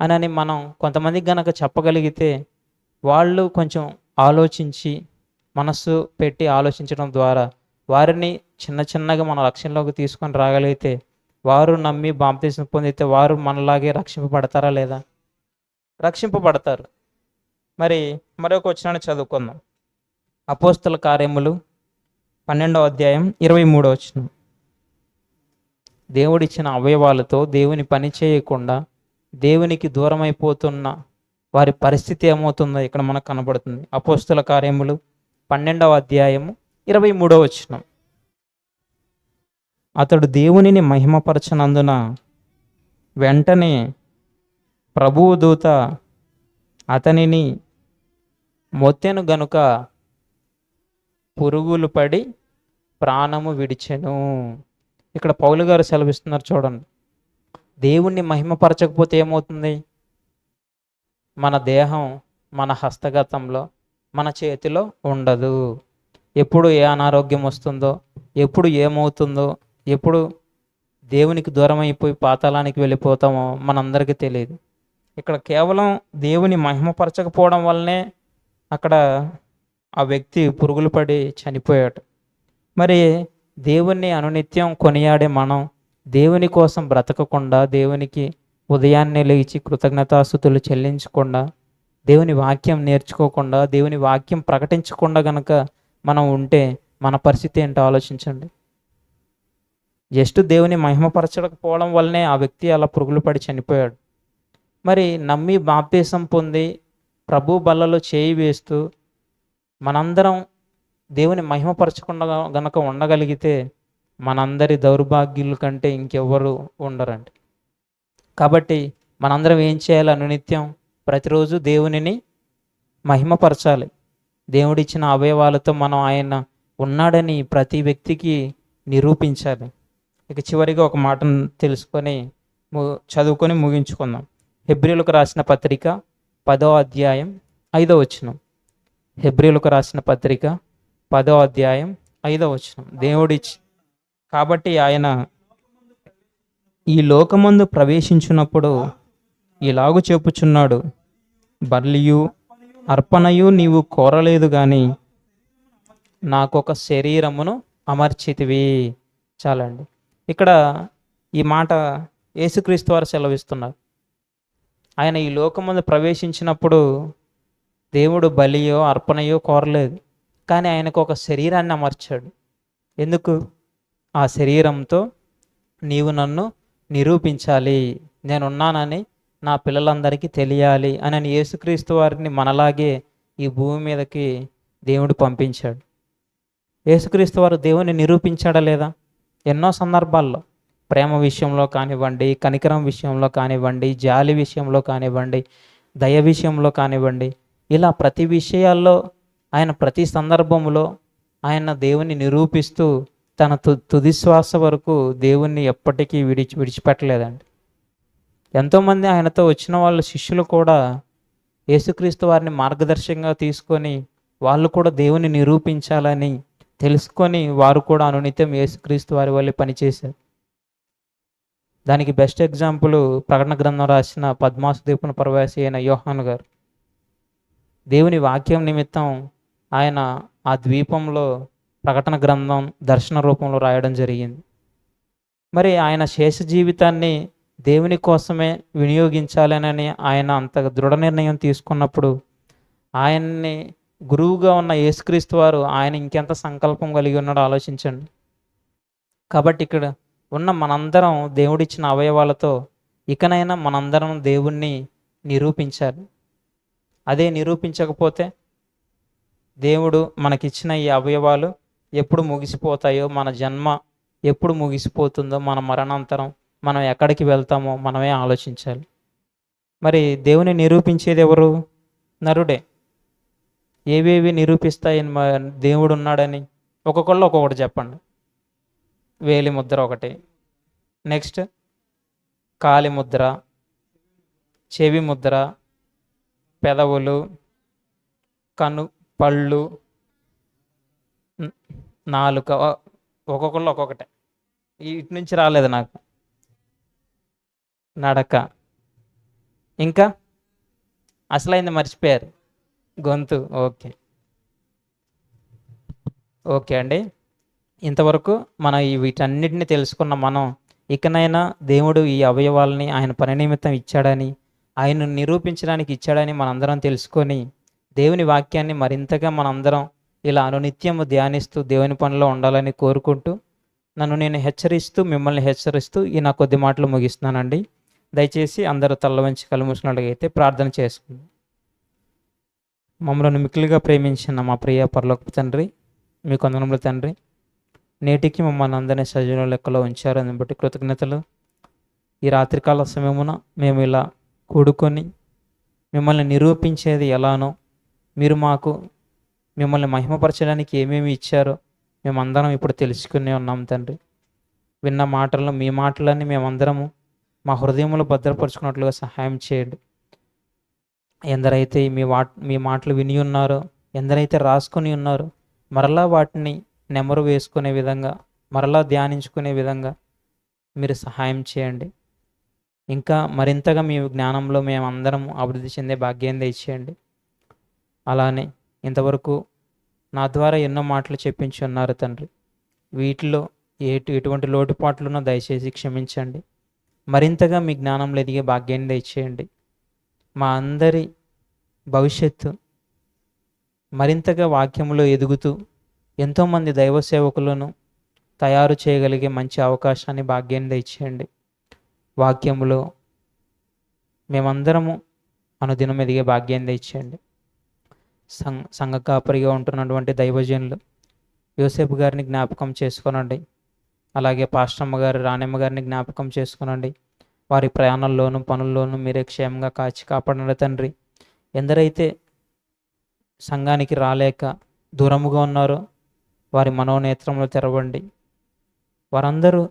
అని మనం కొంతమందికి గనక చెప్పగలిగితే వాళ్ళు కొంచెం ఆలోచించి మనస్సు పెట్టి ఆలోచించడం ద్వారా వారిని చిన్న చిన్నగా మన రక్షణలోకి తీసుకొని రాగలిగితే వారు నమ్మి బాప్తిస్మం పొందితే వారు మనలాగే రక్షింపబడతారా లేదా? రక్షింపబడతారు. మరి మరొక వచనాన్ని చదువుకుందాం. అపోస్తల కార్యములు 12వ అధ్యాయం 23వ వచనం. దేవుడిచ్చిన అవయవాలతో దేవుని పని చేయకుండా దేవునికి దూరమైపోతున్న వారి పరిస్థితి ఏమవుతుందో ఇక్కడ మనకు కనబడుతుంది. అపోస్తల కార్యములు 12వ అధ్యాయము 23వ వచనం. అతడు దేవునిని మహిమపరచనందున వెంటనే ప్రభువు దూత అతనిని మొత్తెను గనుక పురుగులు పడి ప్రాణము విడిచెను. ఇక్కడ పౌలు గారు సెలవిస్తున్నారు చూడండి. దేవుణ్ణి మహిమపరచకపోతే ఏమవుతుంది? మన దేహం మన హస్తగతంలో మన చేతిలో ఉండదు. ఎప్పుడు ఏ అనారోగ్యం వస్తుందో, ఎప్పుడు ఏమవుతుందో, ఎప్పుడు దేవునికి దూరం అయిపోయి పాతాళానికి వెళ్ళిపోతామో మనందరికీ తెలియదు. ఇక్కడ కేవలం దేవుని మహిమపరచకపోవడం వల్లనే అక్కడ ఆ వ్యక్తి పురుగులు పడి చనిపోయాడు. మరి దేవుణ్ణి అనునిత్యం కొనియాడే మనం దేవుని కోసం బ్రతకకుండా, దేవునికి ఉదయాన్నే లేచి కృతజ్ఞతాస్తుతులు చెల్లించకుండా, దేవుని వాక్యం నేర్చుకోకుండా, దేవుని వాక్యం ప్రకటించకుండా గనక మనం ఉంటే మన పరిస్థితి ఏంటో ఆలోచించండి. జస్ట్ దేవుని మహిమపరచకపోవడం వల్లనే ఆ వ్యక్తి అలా పురుగులు పడి చనిపోయాడు. మరి నమ్మి బాప్తీసం పొంది ప్రభు బల్లలో చేయి వేస్తూ మనందరం దేవుని మహిమపరచకుండా గనక ఉండగలిగితే మనందరి దౌర్భాగ్యుల కంటే ఇంకెవ్వరు ఉండరండి. కాబట్టి మనందరం ఏం చేయాలి? అనునిత్యం ప్రతిరోజు దేవునిని మహిమపరచాలి. దేవుడిచ్చిన అవయవాలతో మనం ఆయన ఉన్నాడని ప్రతి వ్యక్తికి నిరూపించాలి. ఇక చివరిగా ఒక మాటను తెలుసుకొని చదువుకొని ముగించుకుందాం. హెబ్రీయులకు రాసిన పత్రిక 10వ అధ్యాయం 5వ వచనం. హెబ్రీయులకు రాసిన పత్రిక 10వ అధ్యాయం 5వ వచనం. కాబట్టి ఆయన ఈ లోకమందు ప్రవేశించినప్పుడు ఇలాగు చెప్పుచున్నాడు, బలియు అర్పణయు నీవు కోరలేదు గాని నాకొక శరీరమును అమర్చితివి. చాలండి. ఇక్కడ ఈ మాట యేసుక్రీస్తు వారు సెలవిస్తున్నారు. ఆయన ఈ లోకమందు ప్రవేశించినప్పుడు దేవుడు బలియో అర్పణయో కోరలేదు, కానీ ఆయనకు ఒక శరీరాన్ని అమర్చాడు. ఎందుకు? ఆ శరీరంతో నీవు నన్ను నిరూపించాలి, నేనున్నానని నా పిల్లలందరికీ తెలియాలి అని యేసుక్రీస్తు వారిని మనలాగే ఈ భూమి మీదకి దేవుడు పంపించాడు. యేసుక్రీస్తు వారు దేవుని నిరూపించాడా లేదా? ఎన్నో సందర్భాల్లో ప్రేమ విషయంలో కానివ్వండి, కనికరం విషయంలో కానివ్వండి, జాలి విషయంలో కానివ్వండి, దయ విషయంలో కానివ్వండి, ఇలా ప్రతి విషయాల్లో ఆయన ప్రతి సందర్భంలో ఆయన దేవుని నిరూపిస్తూ తన తుది శ్వాస వరకు దేవుణ్ణి ఎప్పటికీ విడిచిపెట్టలేదండి. ఎంతోమంది ఆయనతో వచ్చిన వాళ్ళ శిష్యులు కూడా యేసుక్రీస్తు వారిని మార్గదర్శకంగా తీసుకొని వాళ్ళు కూడా దేవుని నిరూపించాలని తెలుసుకొని వారు కూడా అనునిత్యం యేసుక్రీస్తు వారి వల్లే పనిచేశారు. దానికి బెస్ట్ ఎగ్జాంపుల్ ప్రకటన గ్రంథం రాసిన పద్మాసు దీపుని పరవాసి అయిన యోహాను గారు. దేవుని వాక్యం నిమిత్తం ఆయన ఆ ద్వీపంలో ప్రకటన గ్రంథం దర్శన రూపంలో రాయడం జరిగింది. మరి ఆయన శేష జీవితాన్ని దేవుని కోసమే వినియోగించాలనని ఆయన అంత దృఢ నిర్ణయం తీసుకున్నప్పుడు ఆయన్ని గురువుగా ఉన్న యేసుక్రీస్తు వారు ఆయన ఇంకెంత సంకల్పం కలిగి ఉన్నాడో ఆలోచించండి. కాబట్టి ఇక్కడ ఉన్న మనందరం దేవుడిచ్చిన అవయవాలతో ఇకనైనా మనందరం దేవుణ్ణి నిరూపించాలి. అదే నిరూపించకపోతే దేవుడు మనకిచ్చిన ఈ అవయవాలు ఎప్పుడు ముగిసిపోతాయో, మన జన్మ ఎప్పుడు ముగిసిపోతుందో, మన మరణాంతరం మనం ఎక్కడికి వెళ్తామో మనమే ఆలోచించాలి. మరి దేవుని నిరూపించేది ఎవరు? నరుడే. ఏవేవి నిరూపిస్తాయని దేవుడు ఉన్నాడని ఒక్కొక్కళ్ళు ఒక్కొక్కటి చెప్పండి. వేలి ముద్ర ఒకటి, నెక్స్ట్ కాలి ముద్ర, చెవి ముద్ర, పెదవులు, పళ్ళు, నాలుక, ఒక్కొక్కళ్ళు ఒక్కొక్కటే. ఇటు నుంచి రాలేదు నాకు. నడక, ఇంకా అసలైంది మర్చిపోయారు, గొంతు. ఓకే అండి. ఇంతవరకు మనం వీటన్నిటిని తెలుసుకున్న మనం ఇకనైనా దేవుడు ఈ అవయవాలని ఆయన పని నిమిత్తం ఇచ్చాడని, ఆయన నిరూపించడానికి ఇచ్చాడని మనందరం తెలుసుకొని దేవుని వాక్యాన్ని మరింతగా మనందరం ఇలా అనునిత్యము ధ్యానిస్తూ దేవుని పనిలో ఉండాలని కోరుకుంటూ నన్ను నేను హెచ్చరిస్తూ మిమ్మల్ని హెచ్చరిస్తూ ఈ నా కొద్ది మాటలు ముగిస్తున్నానండి. దయచేసి అందరూ తల్ల వంచి కళ్ళు మూసినట్లయితే ప్రార్థన చేసుకుందాం. మమ్మల్ని మిక్కిలిగా ప్రేమించిన మా ప్రియ పరలోకపు తండ్రి, మీ వందనములు తండ్రి. నేటికి మమ్మల్ని అందరినీ సజీవ లెక్కలో ఉంచారు, అని బట్టి కృతజ్ఞతలు. ఈ రాత్రికాల సమయమున మేము ఇలా కూడుకొని మిమ్మల్ని నిరూపించేది ఎలానో, మీరు మాకు మిమ్మల్ని మహిమపరచడానికి ఏమేమి ఇచ్చారో మేమందరం ఇప్పుడు తెలుసుకునే ఉన్నాం తండ్రి. విన్న మాటలను, మీ మాటలన్నీ మేమందరము మా హృదయంలో భద్రపరుచుకున్నట్లుగా సహాయం చేయండి. ఎందరైతే మీ మాటలు విని ఉన్నారో, ఎందరైతే రాసుకొని ఉన్నారో, మరలా వాటిని నెమరు వేసుకునే విధంగా, మరలా ధ్యానించుకునే విధంగా మీరు సహాయం చేయండి. ఇంకా మరింతగా మీ జ్ఞానంలో మేమందరం అభివృద్ధి చెందే భాగ్యం దయచేయండి. అలానే ఇంతవరకు నా ద్వారా ఎన్నో మాటలు చెప్పించి ఉన్నారు తండ్రి. వీటిలో ఎటువంటి లోటుపాట్లునో దయచేసి క్షమించండి. మరింతగా మీ జ్ఞానంలో ఎదిగే భాగ్యాన్ని దయచేయండి. మా అందరి భవిష్యత్తు మరింతగా వాక్యంలో ఎదుగుతూ ఎంతోమంది దైవ సేవకులను తయారు చేయగలిగే మంచి అవకాశాన్ని, భాగ్యాన్ని దయచేయండి. వాక్యములో మేమందరము అనుదినం ఎదిగే భాగ్యాన్ని దయచేయండి. సంఘ కాపరిగా ఉంటున్నటువంటి దైవజనులు యోసేపు గారిని జ్ఞాపకం చేసుకోనండి. అలాగే పాస్టమ్మ గారు, రాణమ్మ గారిని జ్ఞాపకం చేసుకోనండి. వారి ప్రయాణాల్లోనూ పనుల్లోనూ మీరే క్షేమంగా కాచి కాపాడండి తండ్రి. ఎందరైతే సంఘానికి రాలేక దూరముగా ఉన్నారో వారి మనోనేత్రములు తెరవండి. వారందరూ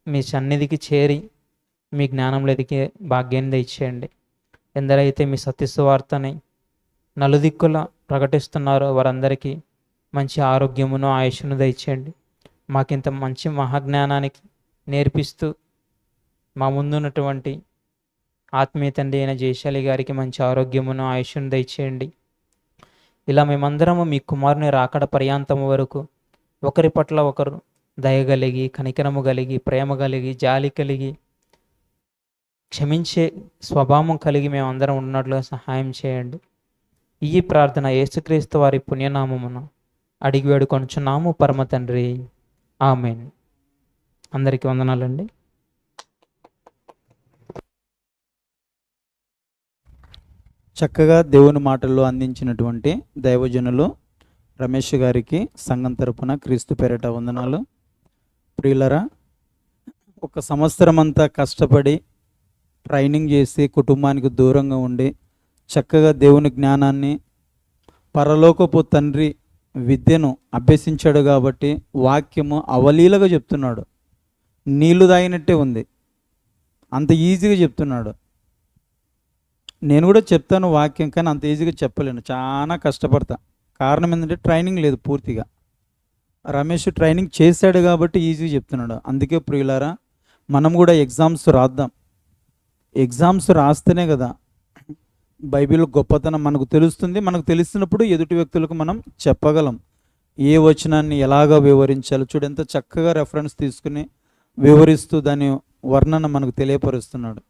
మీ సన్నిధికి చేరి మీ జ్ఞానంలో ఎదిగే భాగ్యాన్ని దయచేయండి. ఎందరైతే మీ సత్యసువార్తని నలుదిక్కులా ప్రకటిస్తున్నారో వారందరికీ మంచి ఆరోగ్యమును, ఆయుష్ను దయచేయండి. మాకింత మంచి మహాజ్ఞానానికి నేర్పిస్తూ మా ముందున్నటువంటి ఆత్మీయ తండ్రి అయిన జయశాలి గారికి మంచి ఆరోగ్యమును, ఆయుష్ను దయచేయండి. ఇలా మేమందరము మీ కుమారుని రాకడ పర్యాంతము వరకు ఒకరి పట్ల ఒకరు దయగలిగి, కనికరము కలిగి, ప్రేమ కలిగి, జాలి కలిగి, క్షమించే స్వభావం కలిగి మేమందరం ఉన్నట్లుగా సహాయం చేయండి. ఈ ప్రార్థన యేసుక్రీస్తు వారి పుణ్యనామమున అడిగి వేడుకొనుచున్నాము పరమ తండ్రి. ఆమేన్. అందరికీ వందనాలండి. చక్కగా దేవుని మాటల్లో అందించినటువంటి దైవజనులు రమేష్ గారికి సంఘం తరపున క్రీస్తు పేరిట వందనాలు. ప్రియులరా, ఒక సంవత్సరం అంతా కష్టపడి ట్రైనింగ్ చేసి కుటుంబానికి దూరంగా ఉండి చక్కగా దేవుని జ్ఞానాన్ని, పరలోకపు తండ్రి విద్యను అభ్యసించాడు కాబట్టి వాక్యము అవలీలగా చెప్తున్నాడు. నీళ్లు తాగినట్టే ఉంది, అంత ఈజీగా చెప్తున్నాడు. నేను కూడా చెప్తాను వాక్యం, కానీ అంత ఈజీగా చెప్పలేను, చాలా కష్టపడతా. కారణం ఏంటంటే ట్రైనింగ్ లేదు పూర్తిగా. రమేష్ ట్రైనింగ్ చేశాడు కాబట్టి ఈజీగా చెప్తున్నాడు. అందుకే ప్రియులారా, మనం కూడా ఎగ్జామ్స్ రాద్దాం. ఎగ్జామ్స్ రాస్తేనే కదా బైబిల్ గొప్పతనం మనకు తెలుస్తుంది. మనకు తెలిసినప్పుడు ఎదుటి వ్యక్తులకు మనం చెప్పగలం ఏ వచనాన్ని ఎలాగ వివరించాలి. చూడు ఎంత చక్కగా రెఫరెన్స్ తీసుకుని వివరిస్తూ దాని వర్ణన మనకు తెలియపరుస్తున్నాడు.